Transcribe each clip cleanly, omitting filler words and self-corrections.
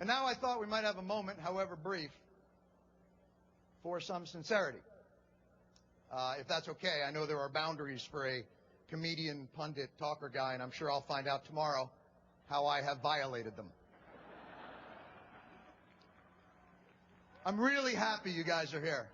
And now I thought we might have a moment, however brief, for some sincerity. If that's okay, I know there are boundaries for a comedian, pundit, talker guy, and I'm sure I'll find out tomorrow how I have violated them. I'm really happy you guys are here.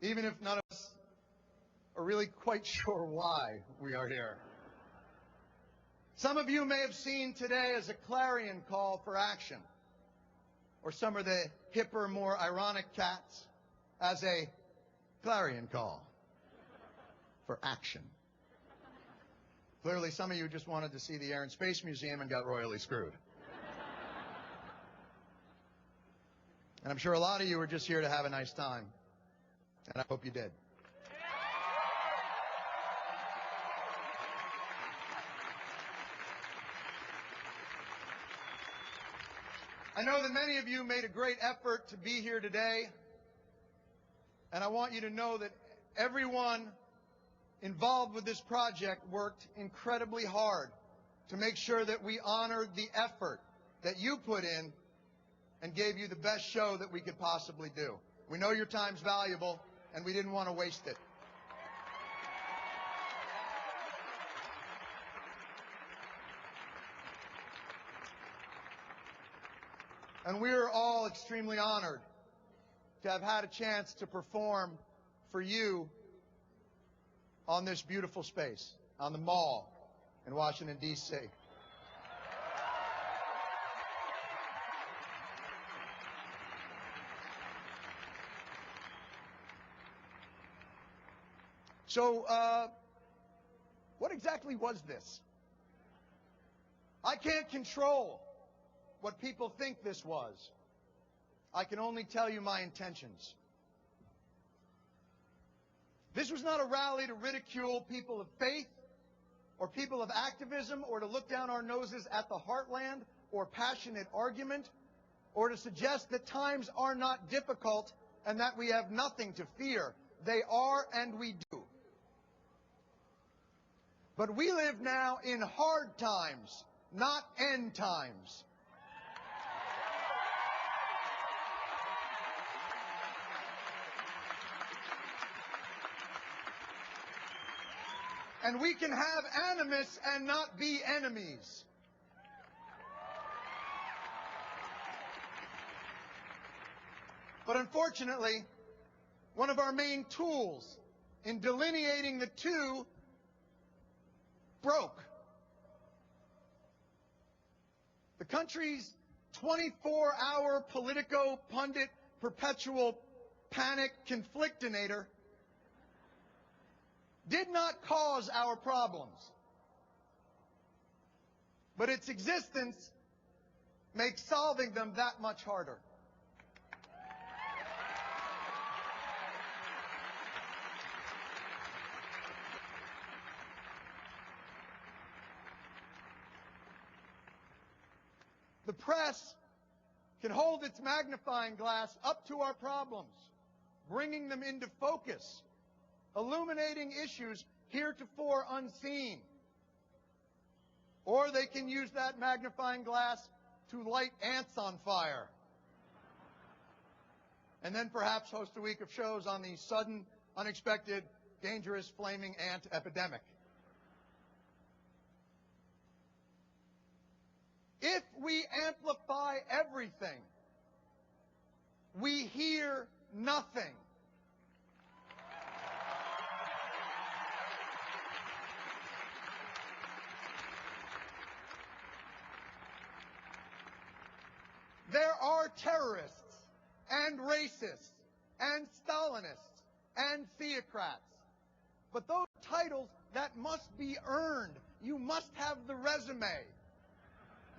Even if none of us are really quite sure why we are here. Some of you may have seen today as a clarion call for action, or some of the hipper, more ironic cats as a clarion call for action. Clearly, some of you just wanted to see the Air and Space Museum and got royally screwed. And I'm sure a lot of you are just here to have a nice time. And I hope you did. I know that many of you made a great effort to be here today. And I want you to know that everyone involved with this project worked incredibly hard to make sure that we honored the effort that you put in and gave you the best show that we could possibly do. We know your time's valuable, and we didn't want to waste it. And we are all extremely honored to have had a chance to perform for you on this beautiful space, on the Mall in Washington, D.C. So, what exactly was this? I can't control what people think this was. I can only tell you my intentions. This was not a rally to ridicule people of faith or people of activism or to look down our noses at the heartland or passionate argument or to suggest that times are not difficult and that we have nothing to fear. They are, and we do. But we live now in hard times, not end times. And we can have animus and not be enemies. But unfortunately, one of our main tools in delineating the two broke. The country's 24-hour Politico pundit perpetual panic conflictinator did not cause our problems, but its existence makes solving them that much harder. The press can hold its magnifying glass up to our problems, bringing them into focus, illuminating issues heretofore unseen. Or they can use that magnifying glass to light ants on fire. And then perhaps host a week of shows on the sudden, unexpected, dangerous, flaming ant epidemic. If we amplify everything, we hear nothing. There are terrorists and racists and Stalinists and theocrats. But those titles that must be earned. You must have the resume.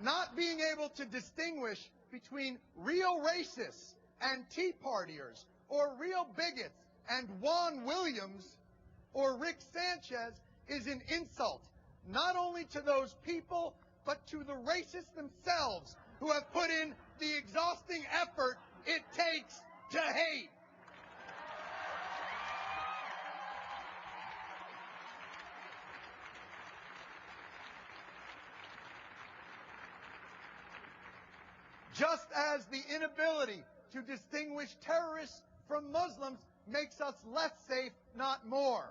Not being able to distinguish between real racists and Tea Partiers, or real bigots and Juan Williams or Rick Sanchez is an insult, not only to those people, but to the racists themselves who have put in the exhausting effort it takes Just as the inability to distinguish terrorists from Muslims makes us less safe, not more.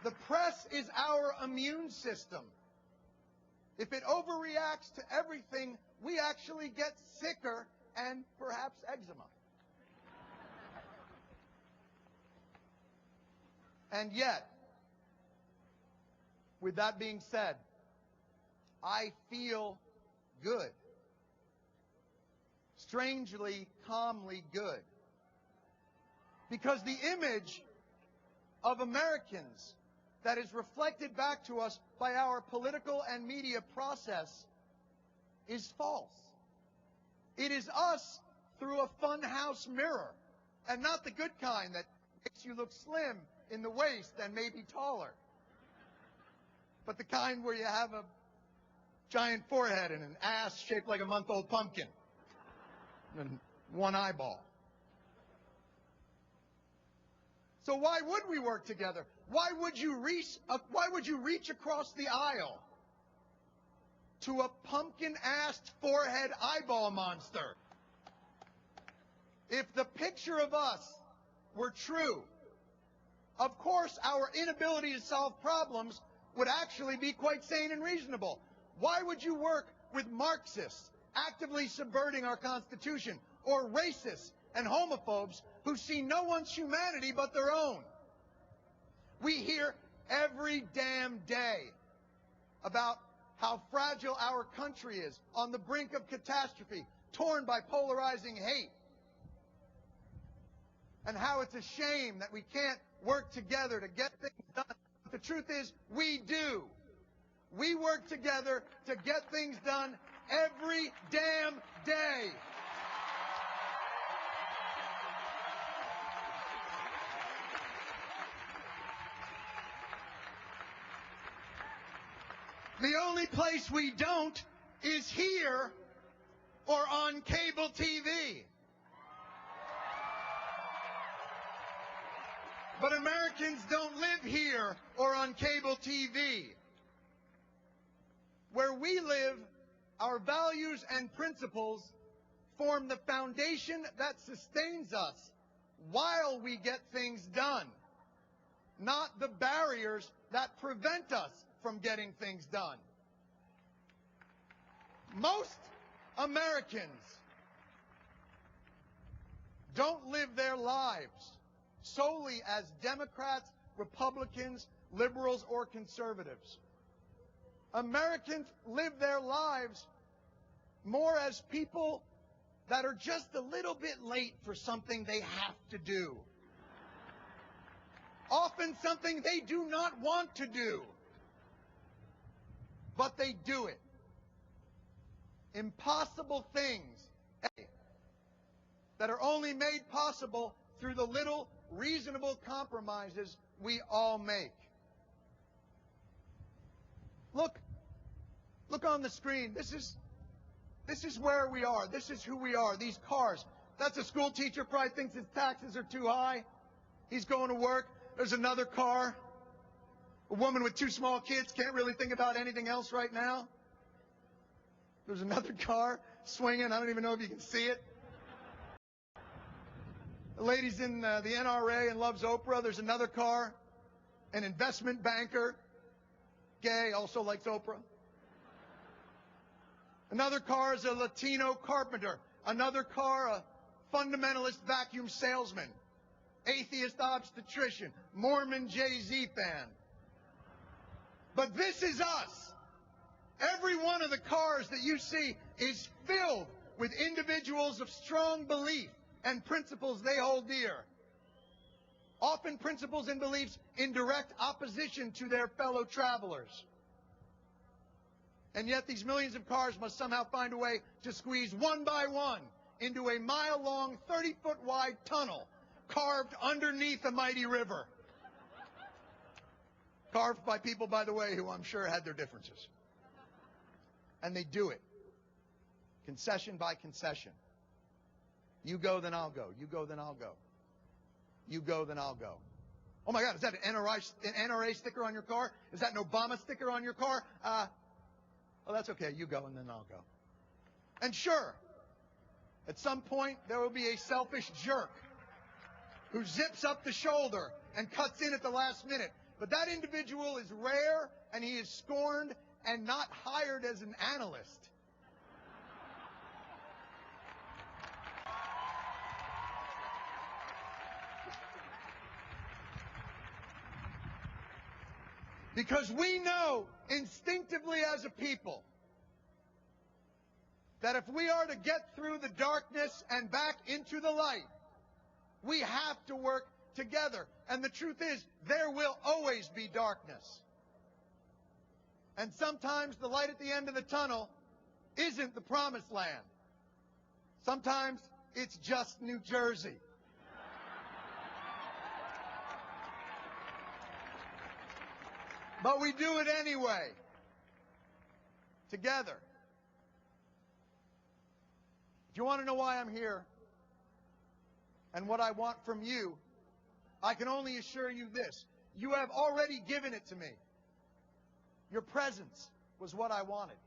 The press is our immune system. If it overreacts to everything, we actually get sicker and perhaps eczema. And yet, with that being said, I feel good. Strangely, calmly good. Because the image of Americans that is reflected back to us by our political and media process is false. It is us through a funhouse mirror, and not the good kind that makes you look slim in the waist and maybe taller, but the kind where you have a giant forehead and an ass shaped like a month-old pumpkin and one eyeball. So why would we work together? Why would you reach across the aisle to a pumpkin-assed forehead eyeball monster? If the picture of us were true, of course our inability to solve problems would actually be quite sane and reasonable. Why would you work with Marxists actively subverting our Constitution, or racists and homophobes who see no one's humanity but their own? We hear every damn day about how fragile our country is, on the brink of catastrophe, torn by polarizing hate, and how it's a shame that we can't work together to get things done. But the truth is, we do. We work together to get things done every damn day. The only place we don't is here or on cable TV. But Americans don't live here or on cable TV. Where we live, our values and principles form the foundation that sustains us while we get things done, not the barriers that prevent us from getting things done. Most Americans don't live their lives solely as Democrats, Republicans, liberals, or conservatives. Americans live their lives more as people that are just a little bit late for something they have to do. Often something they do not want to do, but they do it. Impossible things that are only made possible through the little reasonable compromises we all make. Look on the screen. This is where we are. This is who we are. These cars. That's a school teacher, probably thinks his taxes are too high. He's going to work. There's another car. A woman with 2 small kids can't really think about anything else right now. There's another car swinging. I don't even know if you can see it. The lady's in the NRA and loves Oprah. There's another car. An investment banker, gay, also likes Oprah. Another car is a Latino carpenter. Another car, a fundamentalist vacuum salesman. Atheist obstetrician. Mormon Jay-Z fan. But this is us. Every one of the cars that you see is filled with individuals of strong belief and principles they hold dear. Often principles and beliefs in direct opposition to their fellow travelers. And yet these millions of cars must somehow find a way to squeeze one by one into a mile-long, 30-foot-wide tunnel carved underneath a mighty river. Carved by people, by the way, who I'm sure had their differences. And they do it. Concession by concession. You go, then I'll go. You go, then I'll go. You go, then I'll go. Oh my God, is that an NRA sticker on your car? Is that an Obama sticker on your car? Well, that's okay. You go and then I'll go. And sure, at some point there will be a selfish jerk who zips up the shoulder and cuts in at the last minute. But that individual is rare, and he is scorned and not hired as an analyst. Because we know instinctively as a people that if we are to get through the darkness and back into the light, we have to work together. And the truth is, there will always be darkness. And sometimes the light at the end of the tunnel isn't the promised land. Sometimes it's just New Jersey. But we do it anyway, together. If you want to know why I'm here and what I want from you, I can only assure you this. You have already given it to me. Your presence was what I wanted.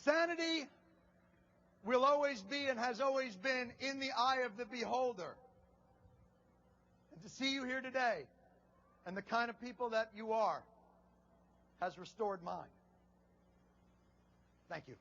Sanity will always be and has always been in the eye of the beholder. And to see you here today and the kind of people that you are has restored mine. Thank you.